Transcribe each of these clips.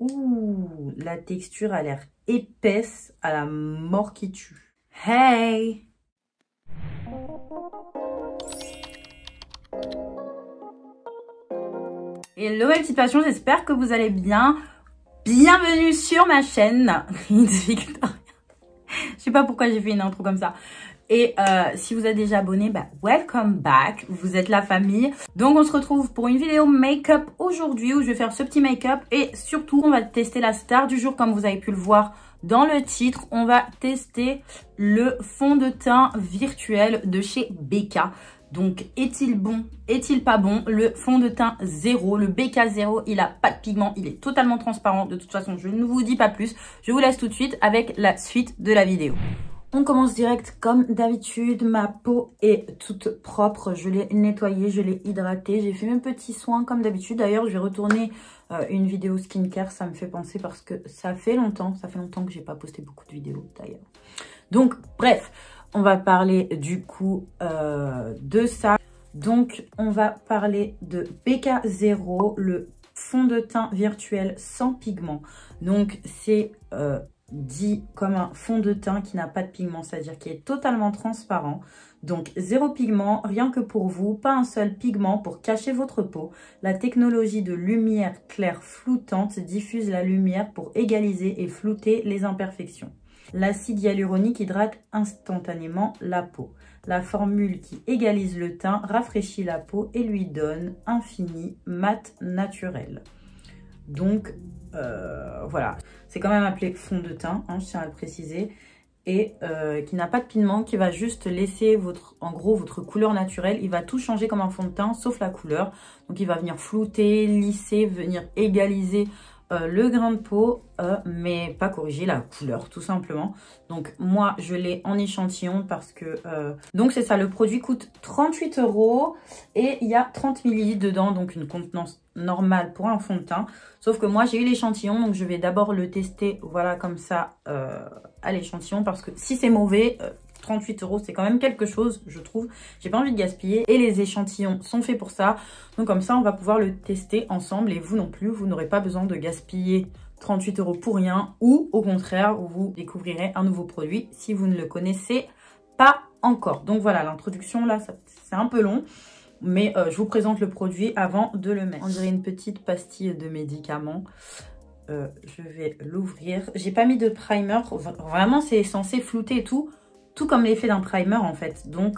Ouh, la texture a l'air épaisse à la mort qui tue. Hey! Hello mes petites passions, j'espère que vous allez bien. Bienvenue sur ma chaîne. Victoria. Je sais pas pourquoi j'ai fait une intro comme ça. Et si vous êtes déjà abonné, bah, welcome back. Vous êtes la famille. Donc on se retrouve pour une vidéo make-up aujourd'hui où je vais faire ce petit make-up. Et surtout, on va tester la star du jour comme vous avez pu le voir dans le titre. On va tester le fond de teint virtuel de chez Becca. Donc, est-il bon? Est-il pas bon? Le fond de teint 0, le BK0, il a pas de pigment, il est totalement transparent. De toute façon, je ne vous dis pas plus. Je vous laisse tout de suite avec la suite de la vidéo. On commence direct comme d'habitude. Ma peau est toute propre. Je l'ai nettoyée, je l'ai hydratée. J'ai fait mes petits soins comme d'habitude. D'ailleurs, je vais retourner une vidéo skincare. Ça me fait penser parce que ça fait longtemps. Ça fait longtemps que j'ai pas posté beaucoup de vidéos d'ailleurs. Donc, bref. On va parler du coup de ça. Donc, on va parler de BK0, le fond de teint virtuel sans pigment. Donc, c'est dit comme un fond de teint qui n'a pas de pigment, c'est-à-dire qui est totalement transparent. Donc, zéro pigment, rien que pour vous, pas un seul pigment pour cacher votre peau. La technologie de lumière claire floutante diffuse la lumière pour égaliser et flouter les imperfections. L'acide hyaluronique hydrate instantanément la peau. La formule qui égalise le teint rafraîchit la peau et lui donne un fini mat naturel. Donc, voilà. C'est quand même appelé fond de teint, hein, je tiens à le préciser. Et qui n'a pas de pigment, qui va juste laisser en gros votre couleur naturelle. Il va tout changer comme un fond de teint, sauf la couleur. Donc, il va venir flouter, lisser, venir égaliser le grain de peau, mais pas corriger la couleur tout simplement. Donc moi je l'ai en échantillon parce que donc c'est ça, le produit coûte 38 € et il y a 30 ml dedans, donc une contenance normale pour un fond de teint, sauf que moi j'ai eu l'échantillon, donc je vais d'abord le tester, voilà, comme ça à l'échantillon, parce que si c'est mauvais, 38 € c'est quand même quelque chose, je trouve. J'ai pas envie de gaspiller et les échantillons sont faits pour ça. Donc comme ça, on va pouvoir le tester ensemble et vous non plus, vous n'aurez pas besoin de gaspiller 38 € pour rien, ou au contraire, vous découvrirez un nouveau produit si vous ne le connaissez pas encore. Donc voilà, l'introduction là, c'est un peu long, mais je vous présente le produit avant de le mettre. On dirait une petite pastille de médicament. Je vais l'ouvrir. J'ai pas mis de primer, vraiment c'est censé flouter et tout comme l'effet d'un primer en fait. Donc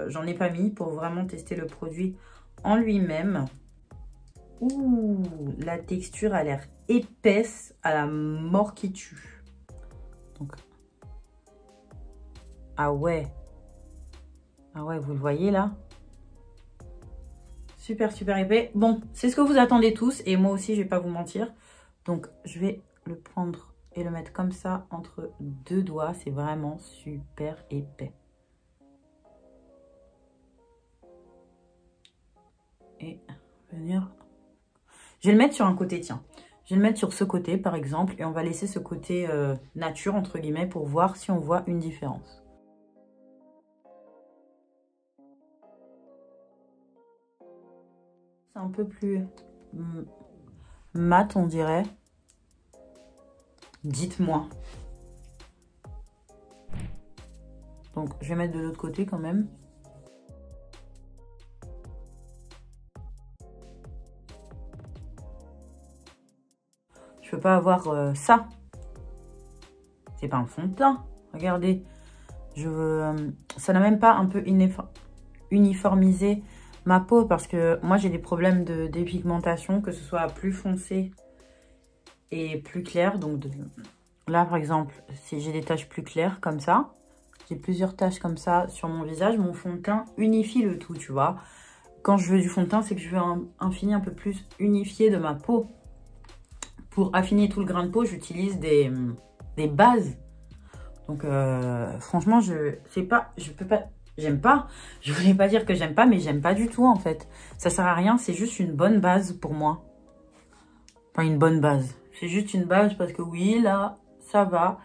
j'en ai pas mis pour vraiment tester le produit en lui-même. Ouh, la texture a l'air épaisse à la mort qui tue. Donc, ah ouais, vous le voyez là, super épais. Bon, c'est ce que vous attendez tous et moi aussi, je vais pas vous mentir. Donc je vais le prendre et le mettre comme ça entre deux doigts. C'est vraiment super épais. Et venir... Je vais le mettre sur un côté, tiens. Je vais le mettre sur ce côté, par exemple. Et on va laisser ce côté nature, entre guillemets, pour voir si on voit une différence. C'est un peu plus mat, on dirait. Dites-moi. Donc, je vais mettre de l'autre côté quand même. Je peux pas avoir ça. C'est pas un fond de teint. Regardez. Ça n'a même pas un peu uniformisé ma peau parce que moi, j'ai des problèmes de dépigmentation, que ce soit plus foncé et plus clair. Donc là, par exemple, si j'ai des taches plus claires comme ça, j'ai plusieurs taches comme ça sur mon visage, mon fond de teint unifie le tout, tu vois. Quand je veux du fond de teint, c'est que je veux un fini un peu plus unifié de ma peau. Pour affiner tout le grain de peau, j'utilise des bases. Donc franchement, j'aime pas. Je voulais pas dire que j'aime pas, mais j'aime pas du tout en fait. Ça sert à rien, c'est juste une bonne base pour moi. Enfin, une bonne base. C'est juste une base parce que oui, là, ça va.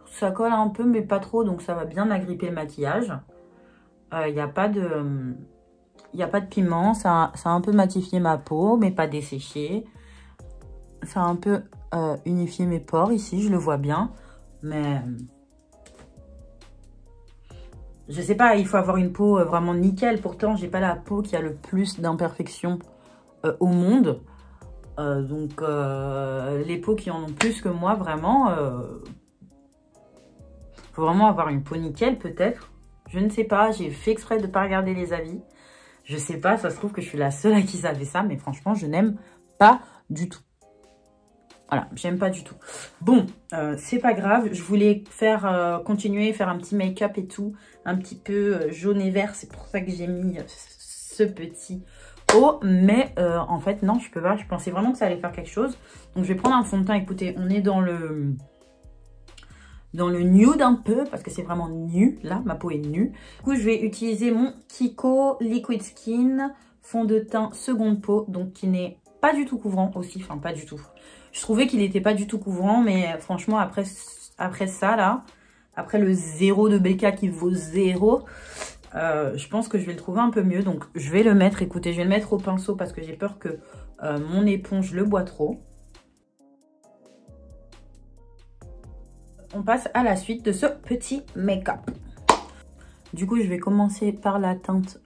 Ça colle un peu, mais pas trop. Donc, ça va bien agripper le maquillage. Il n'y a pas de piment. Ça a un peu matifié ma peau, mais pas desséché. ça a un peu unifié mes pores ici, je le vois bien. Mais je sais pas, il faut avoir une peau vraiment nickel. Pourtant, j'ai pas la peau qui a le plus d'imperfections au monde. Donc, les peaux qui en ont plus que moi, vraiment, faut vraiment avoir une peau nickel peut-être. Je ne sais pas, j'ai fait exprès de ne pas regarder les avis. Je sais pas, ça se trouve que je suis la seule à qui savait ça, mais franchement, je n'aime pas du tout. Voilà, j'aime pas du tout. Bon, c'est pas grave, je voulais faire continuer, faire un petit make-up et tout, un petit peu jaune et vert, c'est pour ça que j'ai mis ce petit haut, mais en fait, non, je peux pas, je pensais vraiment que ça allait faire quelque chose. Donc, je vais prendre un fond de teint, écoutez, on est dans le nude un peu, parce que c'est vraiment nu, là, ma peau est nue. Du coup, je vais utiliser mon Kiko Liquid Skin fond de teint seconde peau, donc qui n'est pas du tout couvrant aussi, enfin pas du tout. Je trouvais qu'il n'était pas du tout couvrant, mais franchement, après ça, là, après le 0 de BK qui vaut 0, je pense que je vais le trouver un peu mieux. Donc, je vais le mettre, écoutez, je vais le mettre au pinceau parce que j'ai peur que mon éponge le boit trop. On passe à la suite de ce petit make-up. Du coup, je vais commencer par la teinte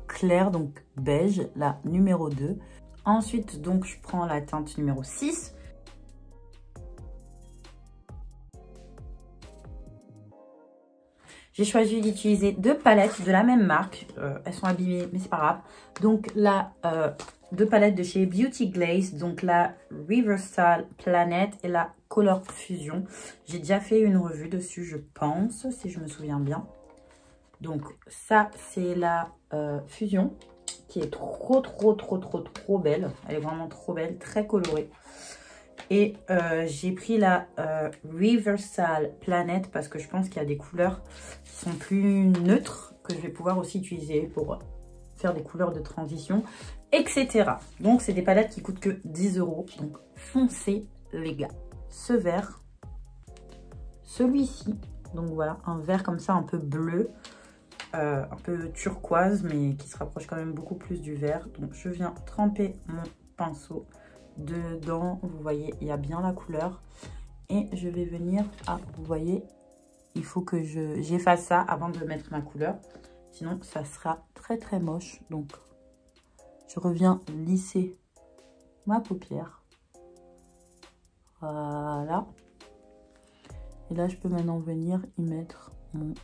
claire, donc beige, la numéro 2. Ensuite, donc, je prends la teinte numéro 6. J'ai choisi d'utiliser 2 palettes de la même marque. Elles sont abîmées, mais c'est pas grave. Donc, la 2 palettes de chez Beauty Glaze. Donc, la Riversal Planet et la Color Fusion. J'ai déjà fait une revue dessus, je pense, si je me souviens bien. Donc, ça, c'est la Fusion, qui est trop belle. Elle est vraiment trop belle, très colorée. Et j'ai pris la Riversal Planet parce que je pense qu'il y a des couleurs qui sont plus neutres que je vais pouvoir aussi utiliser pour faire des couleurs de transition, etc. Donc, c'est des palettes qui coûtent que 10 €. Donc, foncez, les gars. Ce vert, celui-ci, donc voilà, un vert comme ça, un peu bleu, un peu turquoise, mais qui se rapproche quand même beaucoup plus du vert. Donc, je viens tremper mon pinceau dedans. Vous voyez, il y a bien la couleur. Et je vais venir, vous voyez, il faut que j'efface ça avant de mettre ma couleur. Sinon, ça sera très moche. Donc, je reviens lisser ma paupière. Voilà. Et là, je peux maintenant venir y mettre mon...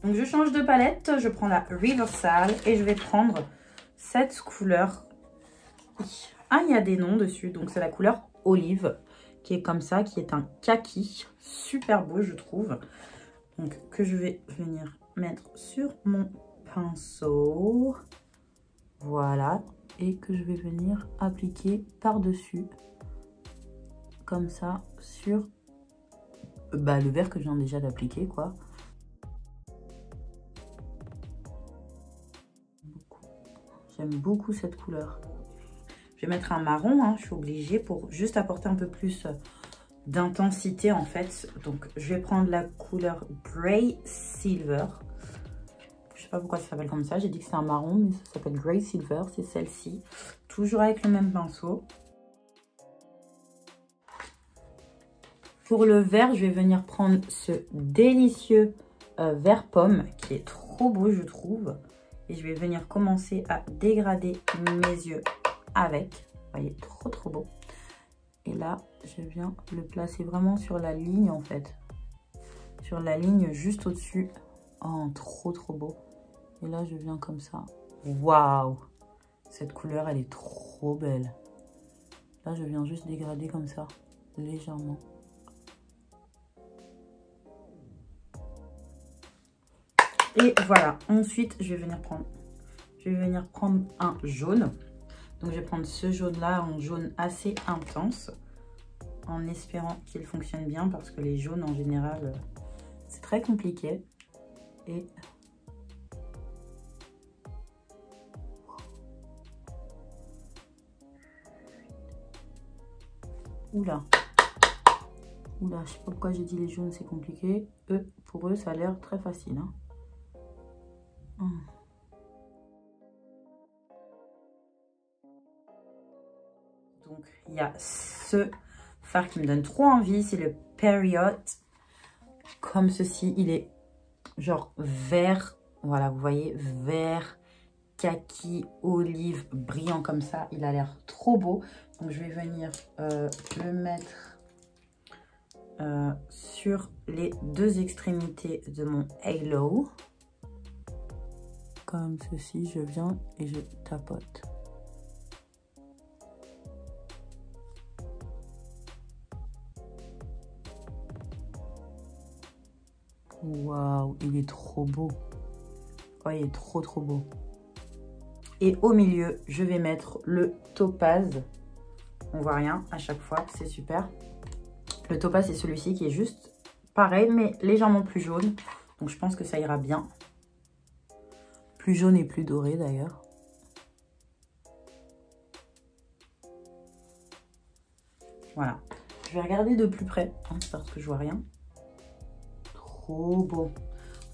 Donc, je change de palette. Je prends la Riversal et je vais prendre cette couleur. Ah, il y a des noms dessus. Donc, c'est la couleur olive qui est comme ça, qui est un kaki. Super beau, je trouve. Donc, que je vais venir mettre sur mon pinceau. Voilà. Et que je vais venir appliquer par-dessus. Comme ça, sur le vert que je viens déjà d'appliquer, quoi. J'aime beaucoup cette couleur. Je vais mettre un marron, hein, je suis obligée pour juste apporter un peu plus d'intensité en fait. Donc je vais prendre la couleur Grey Silver. Je sais pas pourquoi ça s'appelle comme ça, j'ai dit que c'est un marron, mais ça s'appelle Grey Silver, c'est celle-ci. Toujours avec le même pinceau. Pour le vert, je vais venir prendre ce délicieux vert pomme qui est trop beau, je trouve. Et je vais venir commencer à dégrader mes yeux avec. Vous voyez, trop beau. Et là, je viens le placer vraiment sur la ligne en fait. Sur la ligne juste au-dessus. Oh, trop beau. Et là, je viens comme ça. Waouh! Cette couleur, elle est trop belle. Là, je viens juste dégrader comme ça, légèrement. Et voilà. Ensuite, je vais venir prendre un jaune. Donc, je vais prendre ce jaune-là, un jaune assez intense, en espérant qu'il fonctionne bien, parce que les jaunes, en général, c'est très compliqué. Et... Oula, je sais pas pourquoi j'ai dit les jaunes c'est compliqué. Pour eux, ça a l'air très facile. Hein. Donc, il y a ce fard qui me donne trop envie. C'est le Period. Comme ceci. Il est genre vert. Voilà, vous voyez, vert, kaki, olive, brillant comme ça. Il a l'air trop beau. Donc, je vais venir le mettre sur les deux extrémités de mon halo. Comme ceci, je viens et je tapote. Waouh, il est trop beau. Oh, il est trop beau. Et au milieu, je vais mettre le topaz. On voit rien à chaque fois, c'est super. Le topaz, c'est celui-ci qui est juste pareil, mais légèrement plus jaune. Donc, je pense que ça ira bien. Plus jaune et plus doré, d'ailleurs. Voilà. Je vais regarder de plus près, hein, parce que je vois rien. Trop beau.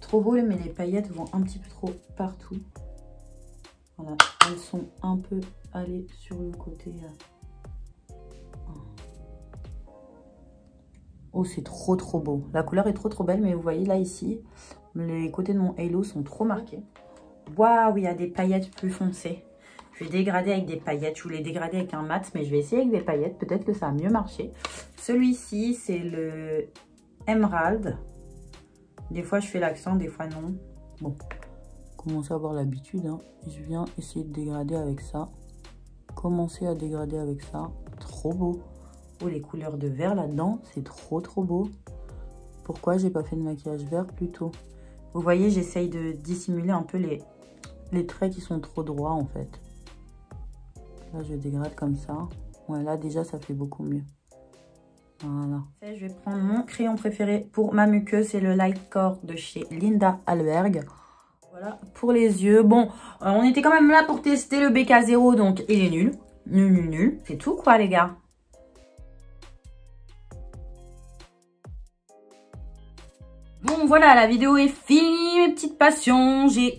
Trop beau, mais les paillettes vont un petit peu trop partout. Voilà. Elles sont un peu allées sur le côté... Oh, c'est trop beau. La couleur est trop belle, mais vous voyez là, ici, les côtés de mon halo sont trop marqués. Waouh, il y a des paillettes plus foncées. Je vais dégrader avec des paillettes. Je voulais dégrader avec un mat, mais je vais essayer avec des paillettes. Peut-être que ça a mieux marché. Celui-ci, c'est le Emerald. Des fois, je fais l'accent, des fois non. Bon, commencez à avoir l'habitude. Hein. Je viens essayer de dégrader avec ça. Commencer à dégrader avec ça. Trop beau. Oh, les couleurs de vert là-dedans, c'est trop beau. Pourquoi j'ai pas fait de maquillage vert plus tôt? Vous voyez, j'essaye de dissimuler un peu les traits qui sont trop droits en fait. Là, je dégrade comme ça. Ouais, là déjà, ça fait beaucoup mieux. Voilà. Je vais prendre mon crayon préféré pour ma muqueuse, c'est le Lightcore de chez Linda Alberg. Voilà, pour les yeux. Bon, on était quand même là pour tester le BK0, donc il est nul. Nul. C'est tout quoi les gars. Bon voilà, la vidéo est finie mes petites passions, j'ai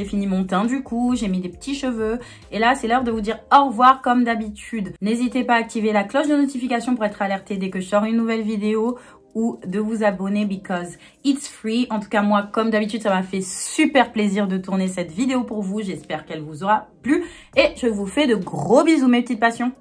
fini mon teint du coup, j'ai mis des petits cheveux et là c'est l'heure de vous dire au revoir comme d'habitude. N'hésitez pas à activer la cloche de notification pour être alerté dès que je sors une nouvelle vidéo ou de vous abonner because it's free. En tout cas moi comme d'habitude ça m'a fait super plaisir de tourner cette vidéo pour vous, j'espère qu'elle vous aura plu et je vous fais de gros bisous mes petites passions.